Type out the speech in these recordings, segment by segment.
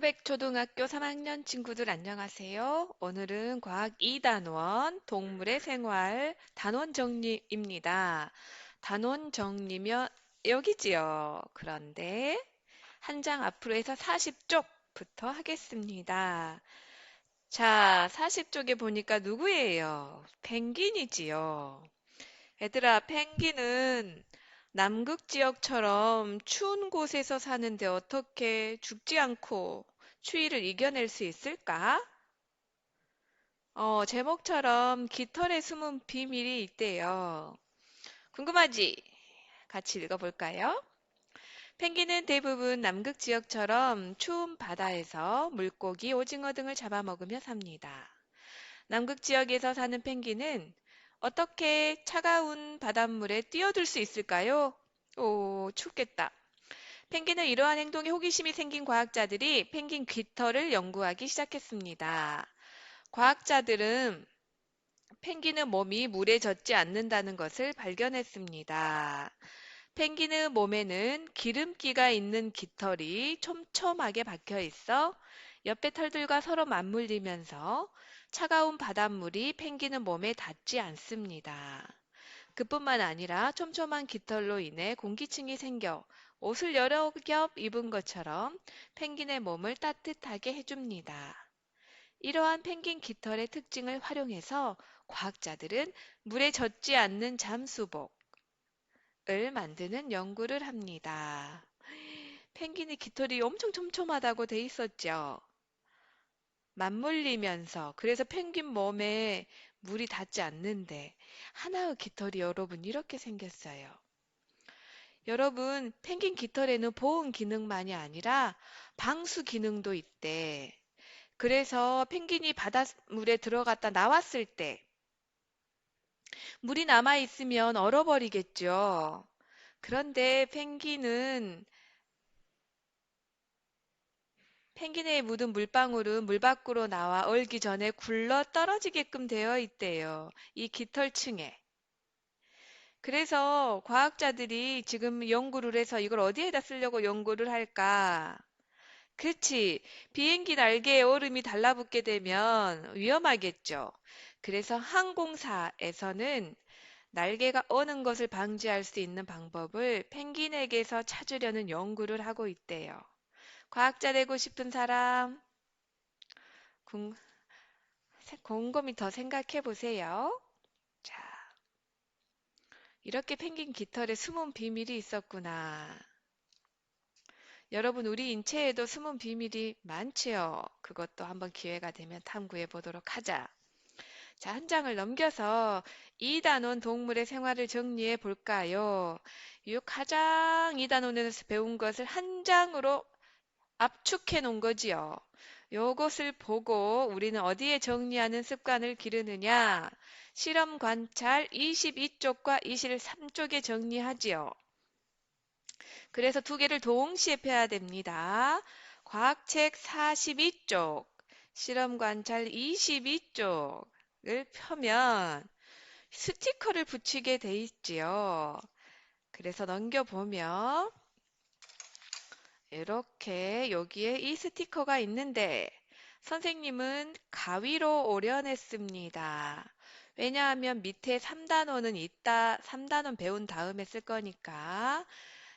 서백초등학교 3학년 친구들 안녕하세요. 오늘은 과학 2단원 동물의 생활 단원 정리입니다. 단원 정리면 여기지요. 그런데 한 장 앞으로 해서 40쪽부터 하겠습니다. 자, 40쪽에 보니까 누구예요? 펭귄이지요. 얘들아, 펭귄은 남극 지역처럼 추운 곳에서 사는데 어떻게 죽지 않고 추위를 이겨낼 수 있을까? 제목처럼 깃털에 숨은 비밀이 있대요. 궁금하지? 같이 읽어볼까요? 펭귄은 대부분 남극 지역처럼 추운 바다에서 물고기, 오징어 등을 잡아먹으며 삽니다. 남극 지역에서 사는 펭귄은 어떻게 차가운 바닷물에 뛰어들 수 있을까요? 오, 춥겠다. 펭귄은 이러한 행동에 호기심이 생긴 과학자들이 펭귄 깃털을 연구하기 시작했습니다. 과학자들은 펭귄의 몸이 물에 젖지 않는다는 것을 발견했습니다. 펭귄의 몸에는 기름기가 있는 깃털이 촘촘하게 박혀 있어 옆에 털들과 서로 맞물리면서 차가운 바닷물이 펭귄의 몸에 닿지 않습니다. 그뿐만 아니라 촘촘한 깃털로 인해 공기층이 생겨 옷을 여러 겹 입은 것처럼 펭귄의 몸을 따뜻하게 해줍니다. 이러한 펭귄 깃털의 특징을 활용해서 과학자들은 물에 젖지 않는 잠수복을 만드는 연구를 합니다. 펭귄의 깃털이 엄청 촘촘하다고 돼 있었죠. 맞물리면서 그래서 펭귄 몸에 물이 닿지 않는데 하나의 깃털이 여러분 이렇게 생겼어요. 여러분 펭귄 깃털에는 보온 기능만이 아니라 방수 기능도 있대. 그래서 펭귄이 바닷물에 들어갔다 나왔을 때 물이 남아 있으면 얼어버리겠죠. 그런데 펭귄에 묻은 물방울은 물 밖으로 나와 얼기 전에 굴러 떨어지게끔 되어 있대요. 이 깃털층에. 그래서 과학자들이 지금 연구를 해서 이걸 어디에다 쓰려고 연구를 할까? 그치. 비행기 날개에 얼음이 달라붙게 되면 위험하겠죠. 그래서 항공사에서는 날개가 어는 것을 방지할 수 있는 방법을 펭귄에게서 찾으려는 연구를 하고 있대요. 과학자 되고 싶은 사람, 궁- 곰곰이 더 생각해 보세요. 자, 이렇게 펭귄 깃털에 숨은 비밀이 있었구나. 여러분, 우리 인체에도 숨은 비밀이 많지요. 그것도 한번 기회가 되면 탐구해 보도록 하자. 자, 한 장을 넘겨서 2단원 동물의 생활을 정리해 볼까요? 이 가장 2단원에서 배운 것을 한 장으로 압축해 놓은 거지요. 요것을 보고 우리는 어디에 정리하는 습관을 기르느냐? 실험 관찰 22쪽과 23쪽에 정리하지요. 그래서 두 개를 동시에 펴야 됩니다. 과학책 42쪽, 실험 관찰 22쪽을 펴면 스티커를 붙이게 돼 있지요. 그래서 넘겨보면 이렇게 여기에 이 스티커가 있는데 선생님은 가위로 오려냈습니다. 왜냐하면 밑에 3단원은 이따 3단원 배운 다음에 쓸 거니까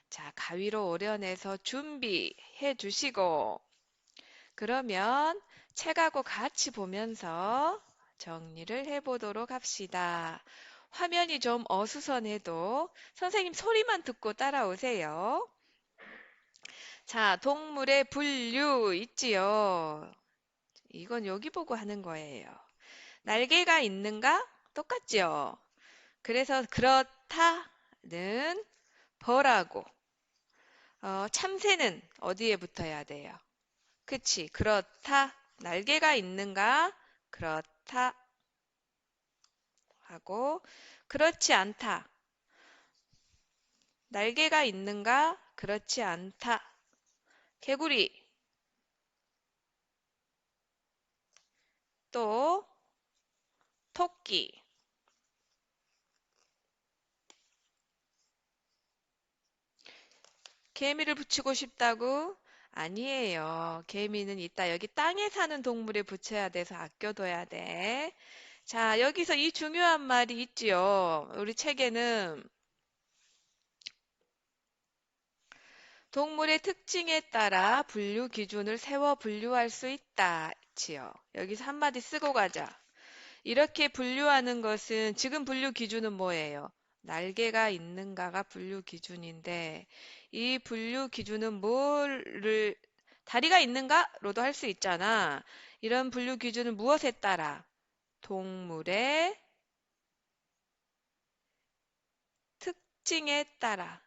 자, 가위로 오려내서 준비해 주시고 그러면 책하고 같이 보면서 정리를 해보도록 합시다. 화면이 좀 어수선해도 선생님 소리만 듣고 따라오세요. 자, 동물의 분류 있지요. 이건 여기 보고 하는 거예요. 날개가 있는가? 똑같지요. 그래서 그렇다는 벌하고 참새는 어디에 붙어야 돼요? 그치. 그렇다. 날개가 있는가? 그렇다. 하고 그렇지 않다. 날개가 있는가? 그렇지 않다. 개구리. 또 토끼. 개미를 붙이고 싶다고? 아니에요. 개미는 이따 여기 땅에 사는 동물에 붙여야 돼서 아껴둬야 돼. 자, 여기서 이 중요한 말이 있지요. 우리 책에는 동물의 특징에 따라 분류 기준을 세워 분류할 수 있다. 지요. 여기서 한마디 쓰고 가자. 이렇게 분류하는 것은 지금 분류 기준은 뭐예요? 날개가 있는가가 분류 기준인데 이 분류 기준은 뭐를 다리가 있는가로도 할 수 있잖아. 이런 분류 기준은 무엇에 따라? 동물의 특징에 따라.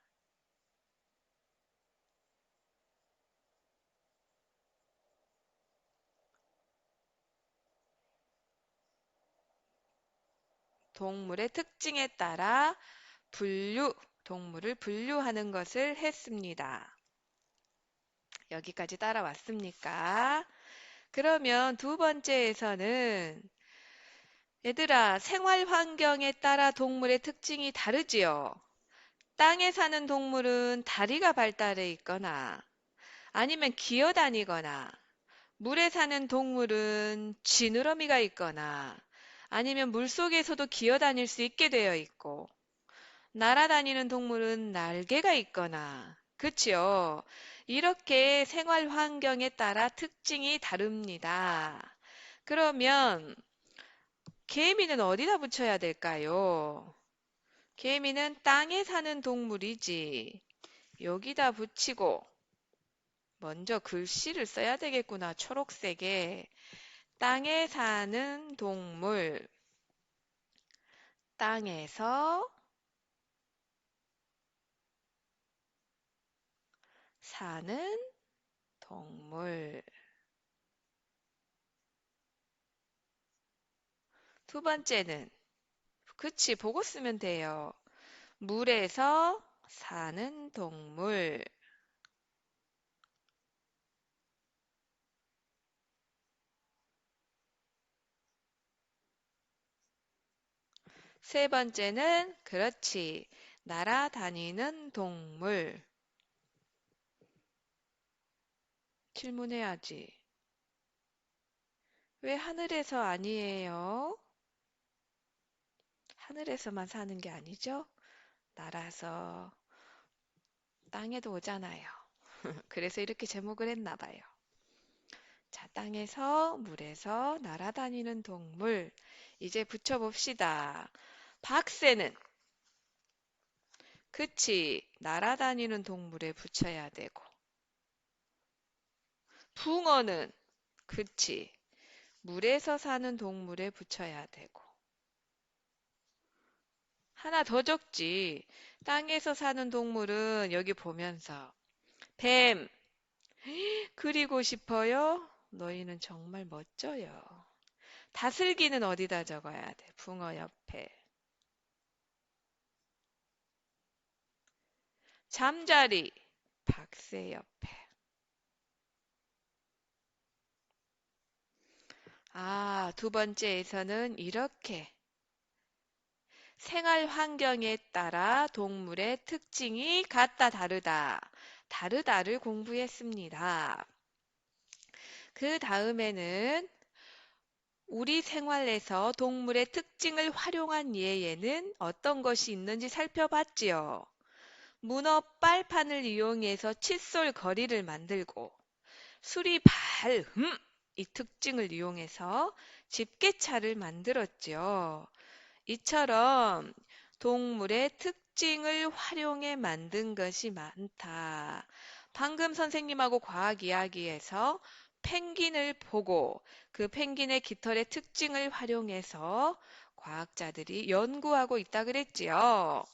동물의 특징에 따라 동물을 분류하는 것을 했습니다. 여기까지 따라왔습니까? 그러면 두 번째에서는 얘들아, 생활 환경에 따라 동물의 특징이 다르지요. 땅에 사는 동물은 다리가 발달해 있거나 아니면 기어다니거나 물에 사는 동물은 지느러미가 있거나 아니면 물속에서도 기어다닐 수 있게 되어 있고 날아다니는 동물은 날개가 있거나 그치요? 이렇게 생활 환경에 따라 특징이 다릅니다. 그러면 개미는 어디다 붙여야 될까요? 개미는 땅에 사는 동물이지. 여기다 붙이고 먼저 글씨를 써야 되겠구나. 초록색에 땅에 사는 동물, 땅에서 사는 동물. 두 번째는 그치 보고 쓰면 돼요. 물에서 사는 동물. 세 번째는 그렇지 날아다니는 동물. 질문해야지. 왜 하늘에서 아니에요? 하늘에서만 사는 게 아니죠? 날아서 땅에도 오잖아요. 그래서 이렇게 제목을 했나 봐요. 자, 땅에서, 물에서 날아다니는 동물. 이제 붙여봅시다. 박새는, 그치, 날아다니는 동물에 붙여야 되고. 붕어는, 그치, 물에서 사는 동물에 붙여야 되고. 하나 더 적지. 땅에서 사는 동물은 여기 보면서. 뱀, 그리고 싶어요? 너희는 정말 멋져요. 다슬기는 어디다 적어야 돼? 붕어 옆에. 잠자리, 박새 옆에. 아, 두 번째에서는 이렇게 생활 환경에 따라 동물의 특징이 같다, 다르다. 다르다를 공부했습니다. 그 다음에는 우리 생활에서 동물의 특징을 활용한 예에는 어떤 것이 있는지 살펴봤지요. 문어 빨판을 이용해서 칫솔 거리를 만들고 수리발, 이 특징을 이용해서 집게차를 만들었죠. 이처럼 동물의 특징을 활용해 만든 것이 많다. 방금 선생님하고 과학 이야기에서 펭귄을 보고 그 펭귄의 깃털의 특징을 활용해서 과학자들이 연구하고 있다 그랬지요.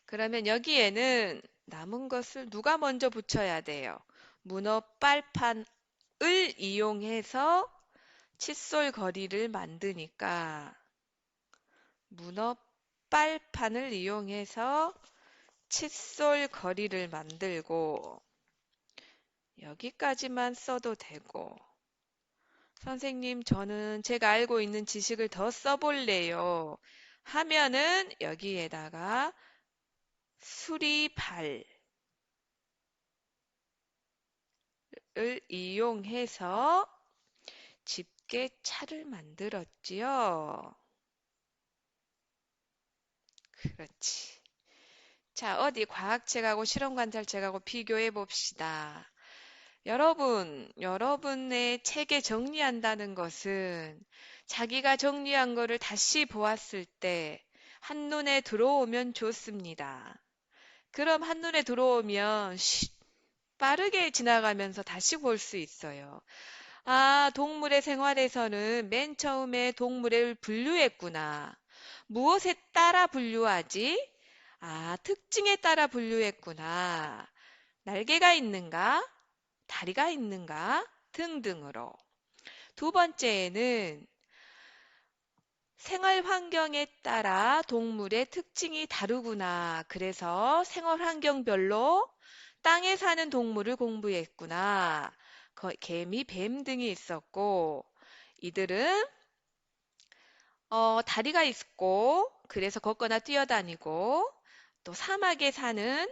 그러면 여기에는 남은 것을 누가 먼저 붙여야 돼요? 문어 빨판을 이용해서 칫솔 거리를 만드니까 문어 빨판을 이용해서 칫솔 거리를 만들고 여기까지만 써도 되고 선생님 저는 제가 알고 있는 지식을 더 써볼래요 하면은 여기에다가 수리발 이용해서 집게차를 만들었지요. 그렇지. 자, 어디 과학책하고 실험관찰책하고 비교해 봅시다. 여러분의 책에 정리한다는 것은 자기가 정리한 거를 다시 보았을 때 한눈에 들어오면 좋습니다. 그럼 한눈에 들어오면 빠르게 지나가면서 다시 볼 수 있어요. 아, 동물의 생활에서는 맨 처음에 동물을 분류했구나. 무엇에 따라 분류하지? 아, 특징에 따라 분류했구나. 날개가 있는가? 다리가 있는가? 등등으로. 두 번째에는 생활 환경에 따라 동물의 특징이 다르구나. 그래서 생활 환경별로 땅에 사는 동물을 공부했구나. 개미, 뱀 등이 있었고, 이들은 다리가 있고, 그래서 걷거나 뛰어다니고, 또 사막에 사는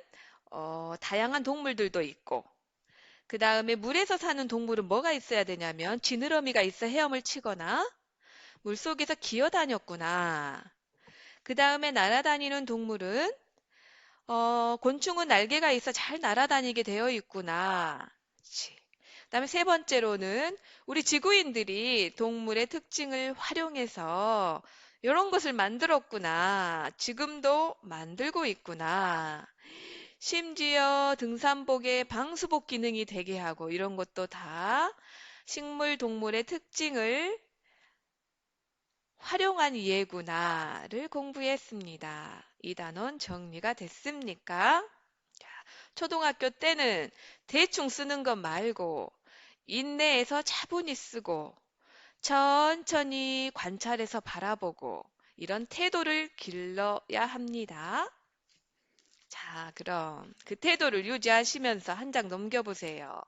다양한 동물들도 있고, 그 다음에 물에서 사는 동물은 뭐가 있어야 되냐면 지느러미가 있어 헤엄을 치거나 물속에서 기어다녔구나. 그 다음에 날아다니는 동물은 곤충은 날개가 있어 잘 날아다니게 되어 있구나. 그다음에 세 번째로는 우리 지구인들이 동물의 특징을 활용해서 이런 것을 만들었구나. 지금도 만들고 있구나. 심지어 등산복에 방수복 기능이 되게 하고 이런 것도 다 식물, 동물의 특징을 활용한 예구나를 공부했습니다. 이 단원 정리가 됐습니까? 자, 초등학교 때는 대충 쓰는 것 말고 인내해서 차분히 쓰고 천천히 관찰해서 바라보고 이런 태도를 길러야 합니다. 자, 그럼 그 태도를 유지하시면서 한 장 넘겨보세요.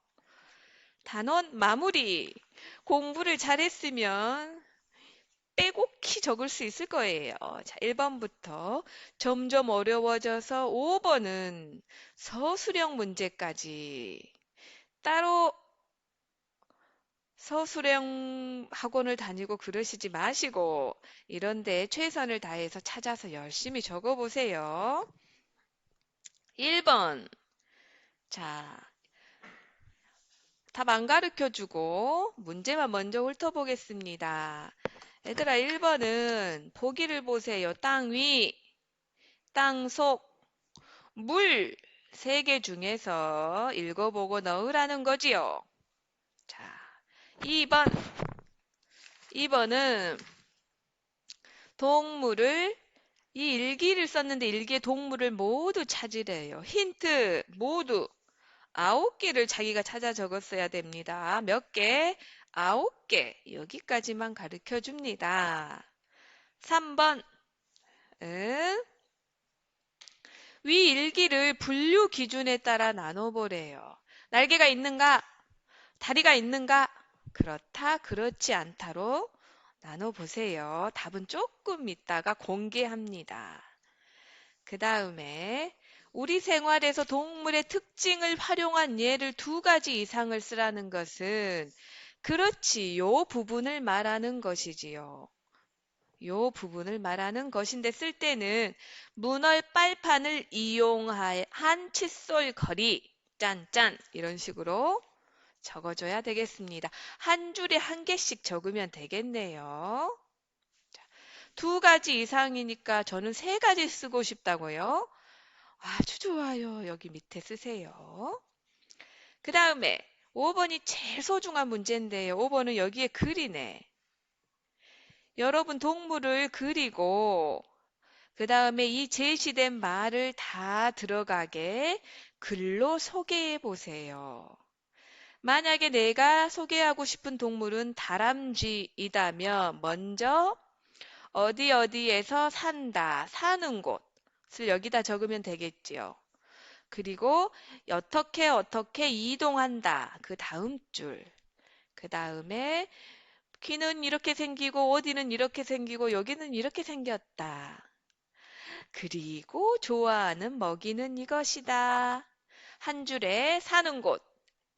단원 마무리. 공부를 잘했으면 빼곡히 적을 수 있을 거예요. 자, 1번부터 점점 어려워져서 5번은 서술형 문제까지. 따로 서술형 학원을 다니고 그러시지 마시고 이런데 최선을 다해서 찾아서 열심히 적어보세요. 1번. 자, 답 안 가르쳐주고 문제만 먼저 훑어보겠습니다. 얘들아, 1번은 보기를 보세요. 땅 위, 땅 속, 물 3개 중에서 읽어보고 넣으라는 거지요. 자, 2번. 2번은 동물을 이 일기를 썼는데 일기에 동물을 모두 찾으래요. 힌트 모두 9개를 자기가 찾아 적었어야 됩니다. 몇 개? 9개. 여기까지만 가르쳐 줍니다. 3번. 위 일기를 분류 기준에 따라 나눠보래요. 날개가 있는가? 다리가 있는가? 그렇다, 그렇지 않다로 나눠보세요. 답은 조금 있다가 공개합니다. 그 다음에 우리 생활에서 동물의 특징을 활용한 예를 2가지 이상을 쓰라는 것은 그렇지, 요 부분을 말하는 것이지요. 요 부분을 말하는 것인데 쓸 때는 문얼 빨판을 이용한 칫솔 거리 짠짠 이런 식으로 적어줘야 되겠습니다. 한 줄에 1개씩 적으면 되겠네요. 2가지 이상이니까 저는 3가지 쓰고 싶다고요. 아주 좋아요. 여기 밑에 쓰세요. 그 다음에 5번이 제일 소중한 문제인데요. 5번은 여기에 글이네. 여러분 동물을 그리고 그 다음에 이 제시된 말을 다 들어가게 글로 소개해 보세요. 만약에 내가 소개하고 싶은 동물은 다람쥐이다면 먼저 어디 어디에서 산다, 사는 곳을 여기다 적으면 되겠지요. 그리고 어떻게 이동한다, 그 다음 줄. 그 다음에 귀는 이렇게 생기고 어디는 이렇게 생기고 여기는 이렇게 생겼다. 그리고 좋아하는 먹이는 이것이다. 한 줄에 사는 곳,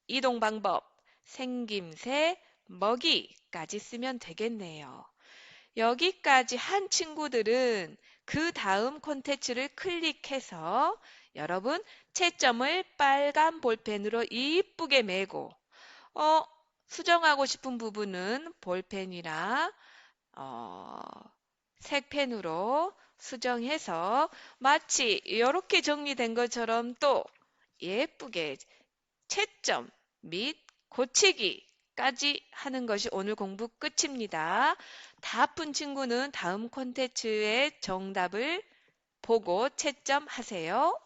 이동 방법, 생김새, 먹이까지 쓰면 되겠네요. 여기까지 한 친구들은 그 다음 콘텐츠를 클릭해서 여러분 채점을 빨간 볼펜으로 이쁘게 매고 어, 수정하고 싶은 부분은 볼펜이나 어, 색펜으로 수정해서 마치 이렇게 정리된 것처럼 또 예쁘게 채점 및 고치기까지 하는 것이 오늘 공부 끝입니다. 다 푼 친구는 다음 콘텐츠의 정답을 보고 채점하세요.